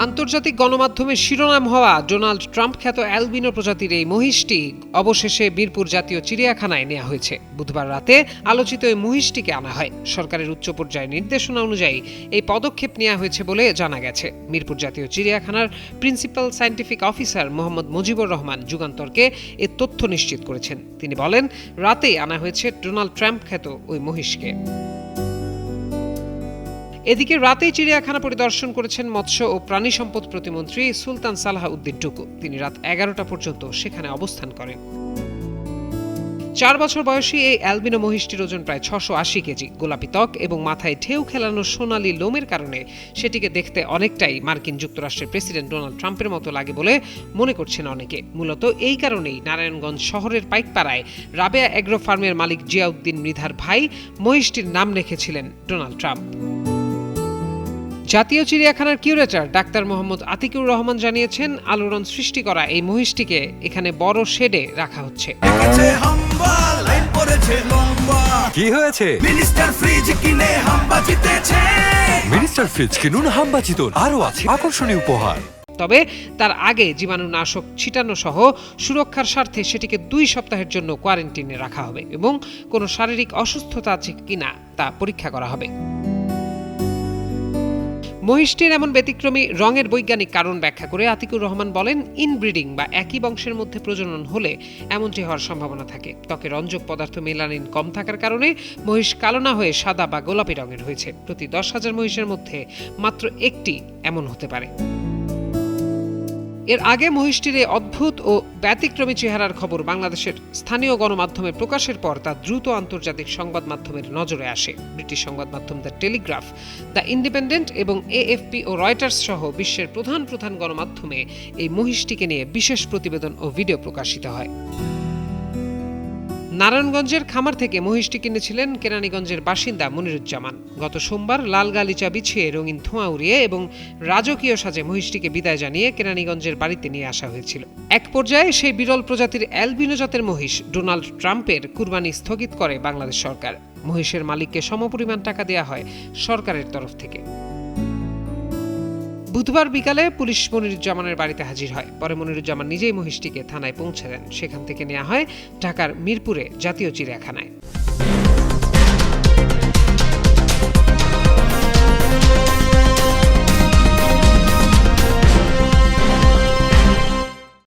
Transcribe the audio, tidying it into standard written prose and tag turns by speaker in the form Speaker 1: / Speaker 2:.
Speaker 1: আন্তর্জাতিক গণমাধ্যমে শিরোনাম হওয়া ডোনাল্ড ট্রাম্প খ্যাত অ্যালবিনো প্রজাতির এই মহিষটি অবশেষে বীরপুর জাতীয় চিড়িয়াখানায় নেওয়া হয়েছে। বুধবার রাতে আলোচিত এই মহিষটিকে আনা হয়। সরকারের উচ্চ পর্যায়ের নির্দেশনা অনুযায়ী এই পদক্ষেপ নেওয়া হয়েছে বলে জানা গেছে। মিরপুর জাতীয় চিড়িয়াখানার principal scientific officer Mohammad Mujibur Rahman যুগান্তরকে এ তথ্য নিশ্চিত করেছেন। তিনি বলেন, রাতেই আনা হয়েছে ডোনাল্ড ট্রাম্প খ্যাত ওই মহিষকে। এদিকে রাতেই চিড়িয়াখানা পরিদর্শন করেছেন মৎস্য ও প্রাণী সম্পদ প্রতিমন্ত্রী সুলতান সালাহ উদ্দিন টুকু। তিনি রাত 11টা পর্যন্ত সেখানে অবস্থান করেন। 4 বছর বয়সী এই অ্যালবিনো মহিষটির ওজন প্রায় 680 কেজি। গোলাপি ত্বক এবং মাথায় ঢেউ খেলানো সোনালী লোমের কারণে সেটিকে দেখতে অনেকটাই মার্কিন যুক্তরাষ্ট্রের প্রেসিডেন্ট ডোনাল্ড ট্রাম্পের মতো লাগে বলে মনে করছেন অনেকে। মূলত এই কারণেই নারায়ণগঞ্জ শহরের পাইকপাড়ায় রাবেয়া এগ্রো ফার্মের মালিক জিয়াউদ্দিন মৃধার ভাই মহিষটির নাম রেখেছিলেন ডোনাল্ড ট্রাম্প। জাতীয় চিড়িয়াখানার কিউরেটর ডাক্তার মোহাম্মদ আতিকুর রহমান জানিয়েছেন, আলোড়ন সৃষ্টি করা এই মহিষটিকে এখানে বড় শেডে রাখা হচ্ছে।
Speaker 2: কি হয়েছে?
Speaker 3: মিনিস্টার ফ্রিজ কিনে হাম্বা জিতেছে।
Speaker 2: মিনিস্টার ফ্রিজ কিনুন, হাম্বা জিতুন। আরো আছে আকর্ষণীয় উপহার।
Speaker 1: তবে তার আগে জীবাণুনাশক ছিটানো সহ সুরক্ষার স্বার্থে সেটিকে 2 সপ্তাহের জন্য কোয়ারেন্টিনে রাখা হবে এবং কোনো শারীরিক অসুস্থতা আছে কিনা তা পরীক্ষা করা হবে। মহিষটির এমন ব্যতিক্রমী রঙের বৈজ্ঞানিক কারণ ব্যাখ্যা করে আতিকুর রহমান বলেন, ইনব্রিডিং বা একই বংশের মধ্যে প্রজনন হলে এমনটি হওয়ার সম্ভাবনা থাকে। ত্বকে রঞ্জক পদার্থ মেলানিন কম থাকার কারণে মহিষ কালো না হয়ে সাদা বা গোলাপি রঙের হয়েছে। প্রতি 10,000 মহিষের মধ্যে মাত্র একটি এমন হতে পারে। এর আগে মহিষটির এই অদ্ভুত ও ব্যতিক্রমী চেহারার খবর বাংলাদেশের স্থানীয় গণমাধ্যমে প্রকাশের পর তা দ্রুত আন্তর্জাতিক সংবাদ মাধ্যমের নজরে আসে। ব্রিটিশ সংবাদ মাধ্যম দ্য টেলিগ্রাফ, দ্য ইন্ডিপেন্ডেন্ট এবং এএফপি ও রয়টার্স সহ বিশ্বের প্রধান গণমাধ্যমে এই মহিষটিকে নিয়ে বিশেষ প্রতিবেদন ও ভিডিও প্রকাশিত হয়। নারায়ণগঞ্জের খামার থেকে মহিষটি কিনেছিলেন কেরানীগঞ্জের বাসিন্দা মনিরুজ্জামান। গত সোমবার লাল গালিচা বিছিয়ে রঙিন ধোঁয়া উড়িয়ে এবং রাজকীয় সাজে মহিষটিকে বিদায় জানিয়ে কেরানীগঞ্জের বাড়িতে নিয়ে আসা হয়েছিল। এক পর্যায়ে সেই বিরল প্রজাতির অ্যালবিনো জাতের মহিষ ডোনাল্ড ট্রাম্পের কুরবানি স্থগিত করে বাংলাদেশ সরকার। মহিষের মালিককে সমপরিমাণ টাকা দেওয়া হয় সরকারের তরফ থেকে। বুধবার বিকালে পুলিশ মনিরুজ্জামানের বাড়িতে হাজির হয়। পরে মনিরুজ্জামান নিজেই মহিষটিকে থানায় পৌঁছে দেন। সেখান থেকে নেওয়া হয় ঢাকার মিরপুরে জাতীয় চিড়িয়াখানায়।